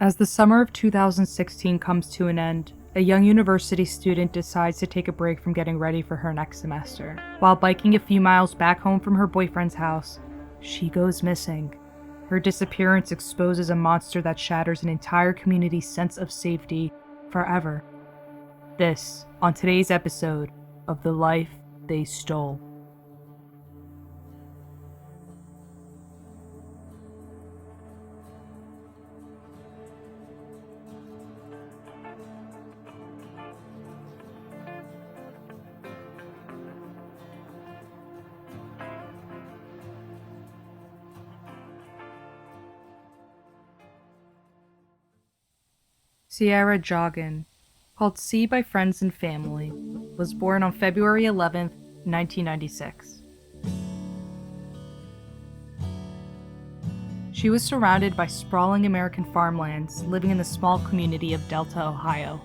As the summer of 2016 comes to an end, a young university student decides to take a break from getting ready for her next semester. While biking a few miles back home from her boyfriend's house, she goes missing. Her disappearance exposes a monster that shatters an entire community's sense of safety forever. This, on today's episode of The Life They Stole. Sierah Joughin, called C by friends and family, was born on February 11, 1996. She was surrounded by sprawling American farmlands, living in the small community of Delta, Ohio.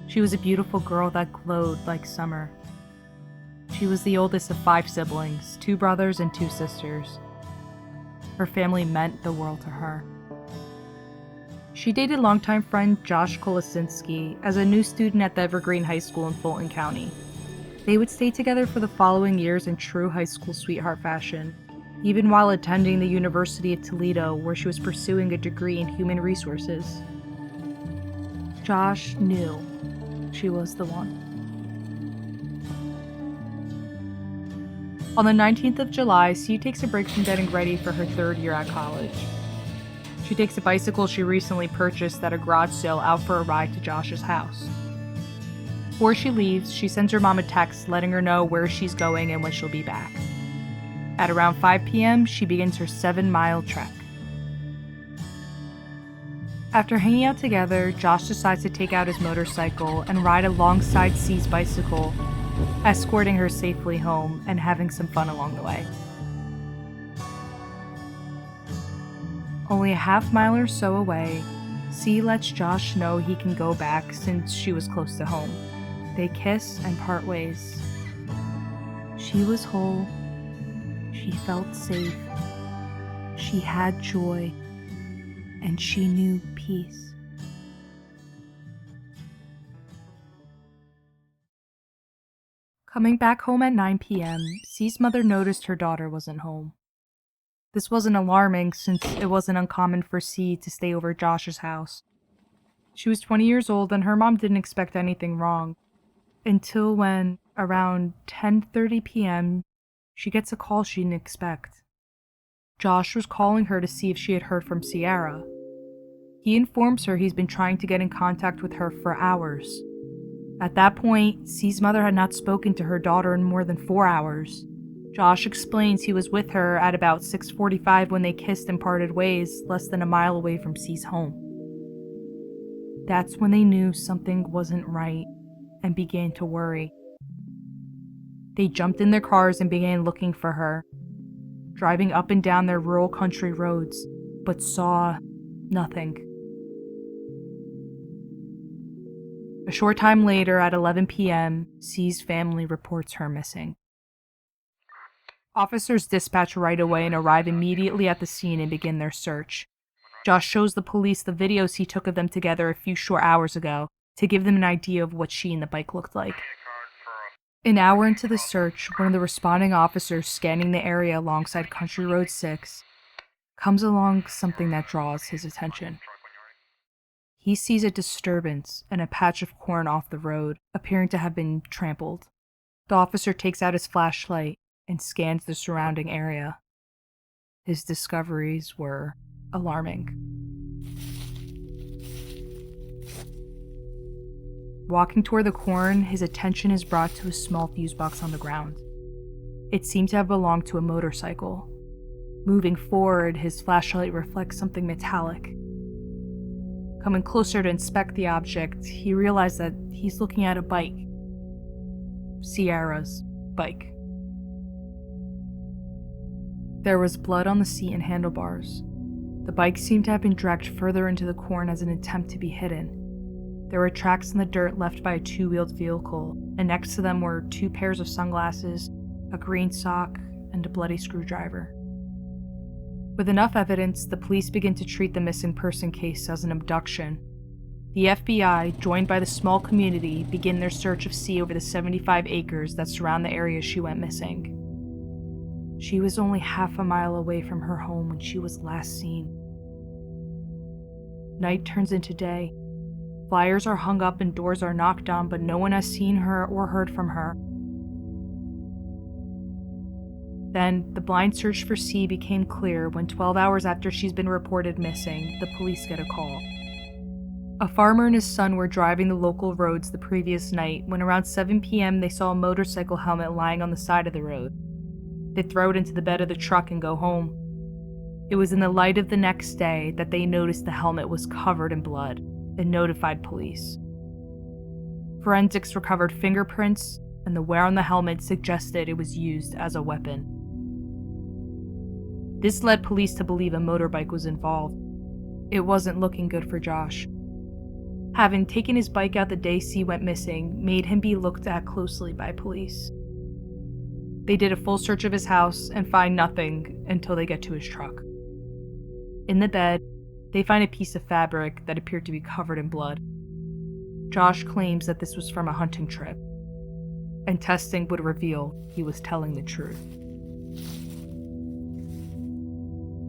She was a beautiful girl that glowed like summer. She was the oldest of 5 siblings, 2 brothers and 2 sisters. Her family meant the world to her. She dated longtime friend Josh Kolasinski as a new student at the Evergreen High School in Fulton County. They would stay together for the following years in true high school sweetheart fashion, even while attending the University of Toledo, where she was pursuing a degree in human resources. Josh knew she was the one. On the 19th of July, C takes a break from getting ready for her 3rd year at college. She takes a bicycle she recently purchased at a garage sale out for a ride to Josh's house. Before she leaves, she sends her mom a text letting her know where she's going and when she'll be back. At around 5 p.m., she begins her 7-mile trek. After hanging out together, Josh decides to take out his motorcycle and ride alongside C's bicycle, escorting her safely home and having some fun along the way. Only a half-mile or so away, C lets Josh know he can go back since she was close to home. They kiss and part ways. She was whole. She felt safe. She had joy. And she knew peace. Coming back home at 9 p.m., C's mother noticed her daughter wasn't home. This wasn't alarming since it wasn't uncommon for C to stay over at Josh's house. She was 20 years old and her mom didn't expect anything wrong, until when, around 10:30 p.m., she gets a call she didn't expect. Josh was calling her to see if she had heard from Sierra. He informs her he's been trying to get in contact with her for hours. At that point, C's mother had not spoken to her daughter in more than 4 hours. Josh explains he was with her at about 6:45 when they kissed and parted ways, less than a mile away from C's home. That's when they knew something wasn't right and began to worry. They jumped in their cars and began looking for her, driving up and down their rural country roads, but saw nothing. A short time later, at 11 p.m., C's family reports her missing. Officers dispatch right away and arrive immediately at the scene and begin their search. Josh shows the police the videos he took of them together a few short hours ago to give them an idea of what she and the bike looked like. An hour into the search, one of the responding officers scanning the area alongside Country Road 6 comes along something that draws his attention. He sees a disturbance in a patch of corn off the road, appearing to have been trampled. The officer takes out his flashlight and scans the surrounding area. His discoveries were alarming. Walking toward the corn, his attention is brought to a small fuse box on the ground. It seemed to have belonged to a motorcycle. Moving forward, his flashlight reflects something metallic. Coming closer to inspect the object, he realized that he's looking at a bike. Sierra's bike. There was blood on the seat and handlebars. The bike seemed to have been dragged further into the corn as an attempt to be hidden. There were tracks in the dirt left by a 2-wheeled vehicle, and next to them were 2 pairs of sunglasses, a green sock, and a bloody screwdriver. With enough evidence, the police begin to treat the missing person case as an abduction. The FBI, joined by the small community, begin their search of C over the 75 acres that surround the area she went missing. She was only half a mile away from her home when she was last seen. Night turns into day. Flyers are hung up and doors are knocked on, but no one has seen her or heard from her. Then, the blind search for C became clear when 12 hours after she's been reported missing, the police get a call. A farmer and his son were driving the local roads the previous night when around 7 p.m. they saw a motorcycle helmet lying on the side of the road. They throw it into the bed of the truck and go home. It was in the light of the next day that they noticed the helmet was covered in blood and notified police. Forensics recovered fingerprints, and the wear on the helmet suggested it was used as a weapon. This led police to believe a motorbike was involved. It wasn't looking good for Josh. Having taken his bike out the day C went missing made him be looked at closely by police. They did a full search of his house and find nothing until they get to his truck. In the bed, they find a piece of fabric that appeared to be covered in blood. Josh claims that this was from a hunting trip, and testing would reveal he was telling the truth.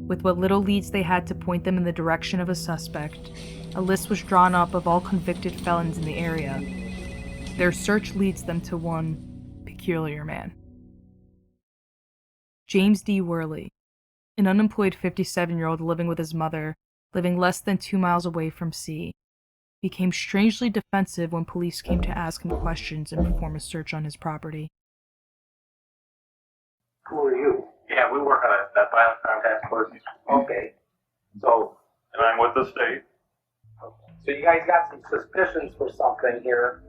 With what little leads they had to point them in the direction of a suspect, a list was drawn up of all convicted felons in the area. Their search leads them to one peculiar man. James D. Worley, an unemployed 57-year-old living with his mother, living less than 2 miles away from C, became strangely defensive when police came to ask him questions and perform a search on his property. Who are you? Yeah, we work on that violent crime task force. Okay. So And I'm with the state. you guys got some suspicions for something here.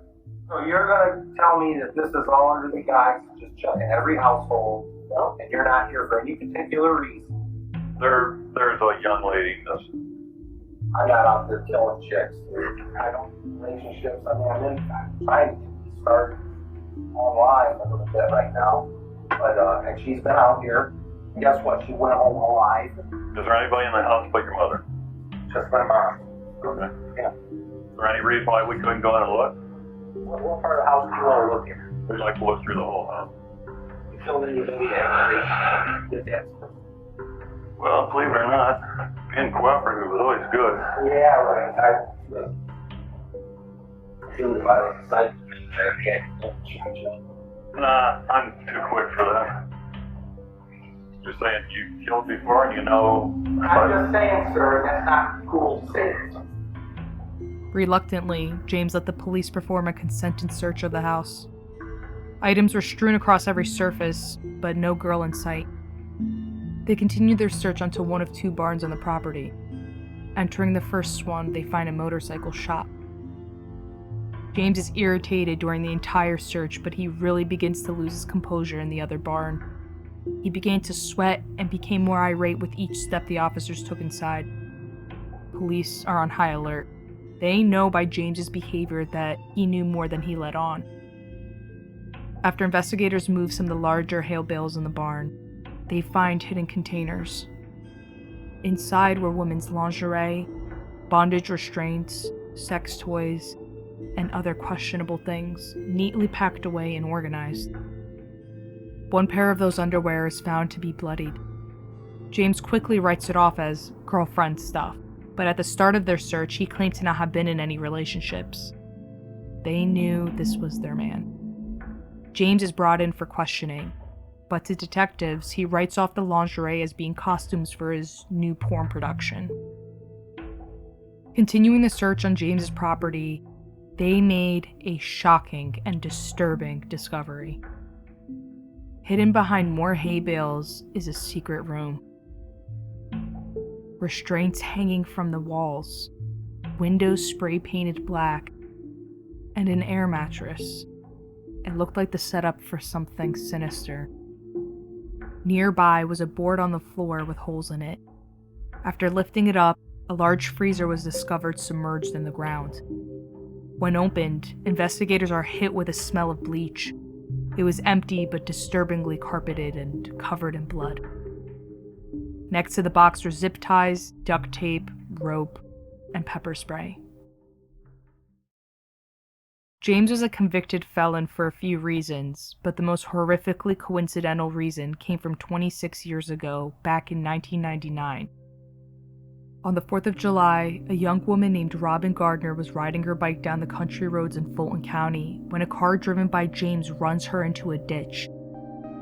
So you're gonna tell me that this is all under the guise of just checking every household, and you're not here for any particular reason. There's a young lady that's I'm not out there killing chicks. I don't relationships. I mean, I'm trying to start online a little bit right now, but and she's been out here. Guess what? She went home alive. Is there anybody in the house but your mother? Just my mom. Okay. Yeah. Is there any reason why we couldn't go in and look? What part of the house do you want to look at? We'd like to look through the whole house. You feel anybody that did that? Well, believe it or not, being cooperative is always good. Yeah, right. I feel violent side. I can't. Nah, I'm too quick for that. You're saying you killed before and you know. I'm just saying, sir, that's not cool to say. Reluctantly, James let the police perform a consented search of the house. Items were strewn across every surface, but no girl in sight. They continued their search onto one of 2 barns on the property. Entering the first one, they find a motorcycle shop. James is irritated during the entire search, but he really begins to lose his composure in the other barn. He began to sweat and became more irate with each step the officers took inside. Police are on high alert. They know by James's behavior that he knew more than he let on. After investigators move some of the larger hay bales in the barn, they find hidden containers. Inside were women's lingerie, bondage restraints, sex toys, and other questionable things, neatly packed away and organized. One pair of those underwear is found to be bloodied. James quickly writes it off as girlfriend stuff, but at the start of their search, he claimed to not have been in any relationships. They knew this was their man. James is brought in for questioning, but to detectives, he writes off the lingerie as being costumes for his new porn production. Continuing the search on James's property, they made a shocking and disturbing discovery. Hidden behind more hay bales is a secret room. Restraints hanging from the walls, windows spray painted black, and an air mattress. It looked like the setup for something sinister. Nearby was a board on the floor with holes in it. After lifting it up, a large freezer was discovered submerged in the ground. When opened, investigators are hit with a smell of bleach. It was empty but disturbingly carpeted and covered in blood. Next to the box were zip ties, duct tape, rope, and pepper spray. James was a convicted felon for a few reasons, but the most horrifically coincidental reason came from 26 years ago, back in 1999. On the 4th of July, a young woman named Robin Gardner was riding her bike down the country roads in Fulton County when a car driven by James runs her into a ditch.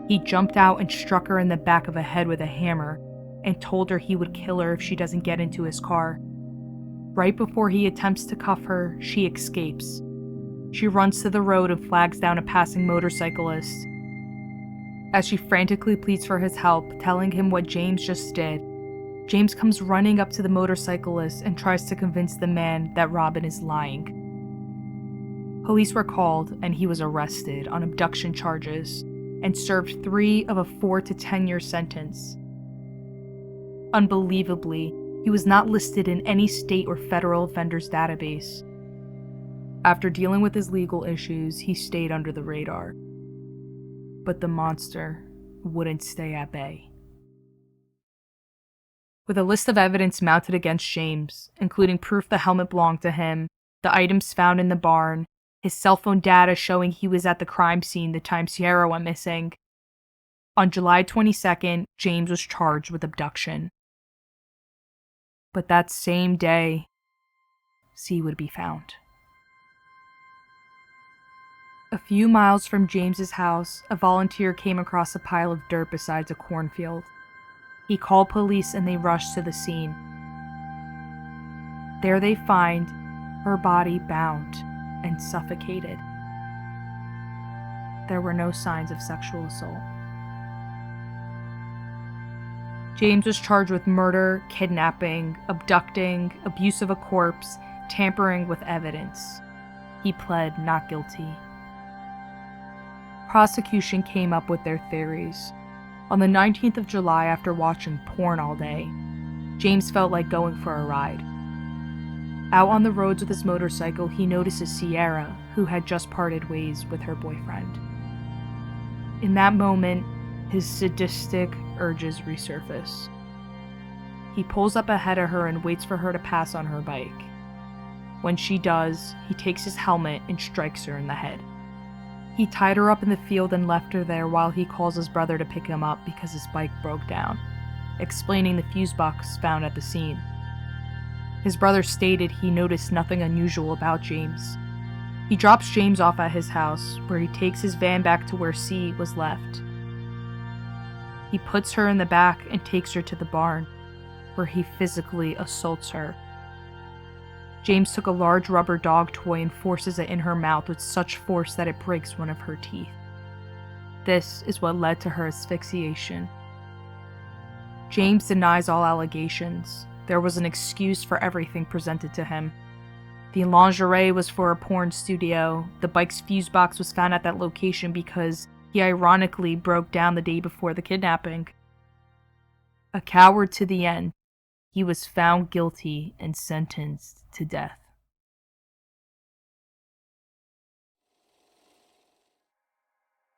He jumped out and struck her in the back of the head with a hammer and told her he would kill her if she doesn't get into his car. Right before he attempts to cuff her, she escapes. She runs to the road and flags down a passing motorcyclist. As she frantically pleads for his help, telling him what James just did, James comes running up to the motorcyclist and tries to convince the man that Robin is lying. Police were called and he was arrested on abduction charges and served 3 of a 4 to 10-year sentence. Unbelievably, he was not listed in any state or federal offenders database. After dealing with his legal issues, he stayed under the radar. But the monster wouldn't stay at bay. With a list of evidence mounted against James, including proof the helmet belonged to him, the items found in the barn, his cell phone data showing he was at the crime scene the time Sierra went missing, on July 22nd, James was charged with abduction. But that same day, C would be found. A few miles from James's house, a volunteer came across a pile of dirt beside a cornfield. He called police and they rushed to the scene. There they find her body bound and suffocated. There were no signs of sexual assault. James was charged with murder, kidnapping, abducting, abuse of a corpse, tampering with evidence. He pled not guilty. Prosecution came up with their theories. On the 19th of July, after watching porn all day, James felt like going for a ride. Out on the roads with his motorcycle, he notices Sierra, who had just parted ways with her boyfriend. In that moment, his sadistic urges resurface. He pulls up ahead of her and waits for her to pass on her bike. When she does, he takes his helmet and strikes her in the head. He tied her up in the field and left her there while he calls his brother to pick him up because his bike broke down, explaining the fuse box found at the scene. His brother stated he noticed nothing unusual about James. He drops James off at his house, where he takes his van back to where C was left. He puts her in the back and takes her to the barn, where he physically assaults her. James took a large rubber dog toy and forces it in her mouth with such force that it breaks one of her teeth. This is what led to her asphyxiation. James denies all allegations. There was an excuse for everything presented to him. The lingerie was for a porn studio. The bike's fuse box was found at that location because he ironically broke down the day before the kidnapping. A coward to the end, he was found guilty and sentenced to death.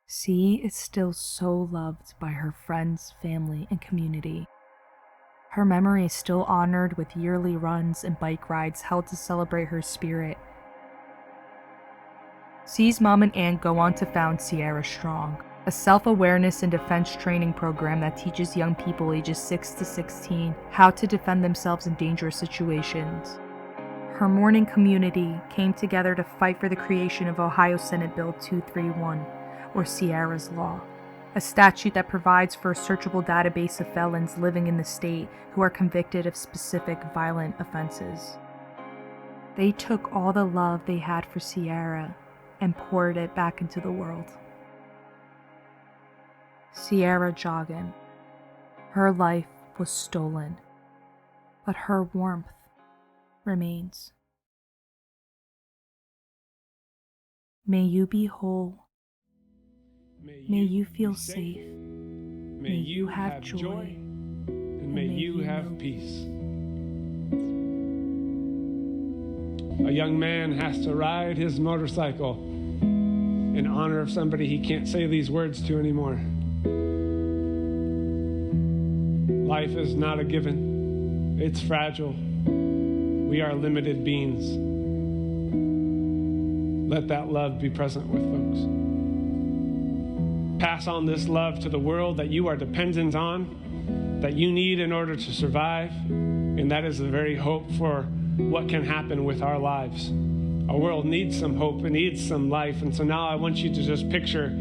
C is still so loved by her friends, family, and community. Her memory is still honored with yearly runs and bike rides held to celebrate her spirit. C's mom and aunt go on to found Sierra Strong, a self-awareness and defense training program that teaches young people ages 6 to 16 how to defend themselves in dangerous situations. Her mourning community came together to fight for the creation of Ohio Senate Bill 231, or Sierra's Law, a statute that provides for a searchable database of felons living in the state who are convicted of specific violent offenses. They took all the love they had for Sierra and poured it back into the world. Sierah Joughin. Her life was stolen, but her warmth remains. May you be whole. May you feel safe. May you have joy. And may you have peace. A young man has to ride his motorcycle in honor of somebody he can't say these words to anymore. Life is not a given. It's fragile. We are limited beings. Let that love be present with folks. Pass on this love to the world that you are dependent on, that you need in order to survive, and that is the very hope for what can happen with our lives. Our world needs some hope, it needs some life, and so now I want you to just picture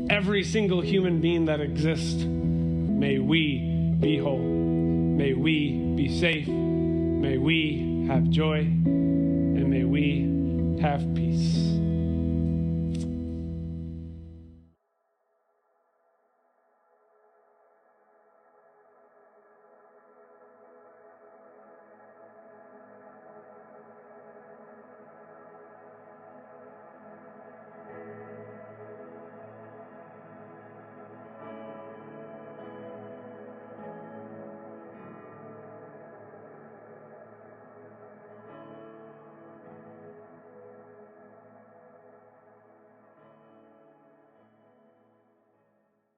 every single human being that exists. May we be whole. May we be safe. May we have joy. And may we have peace.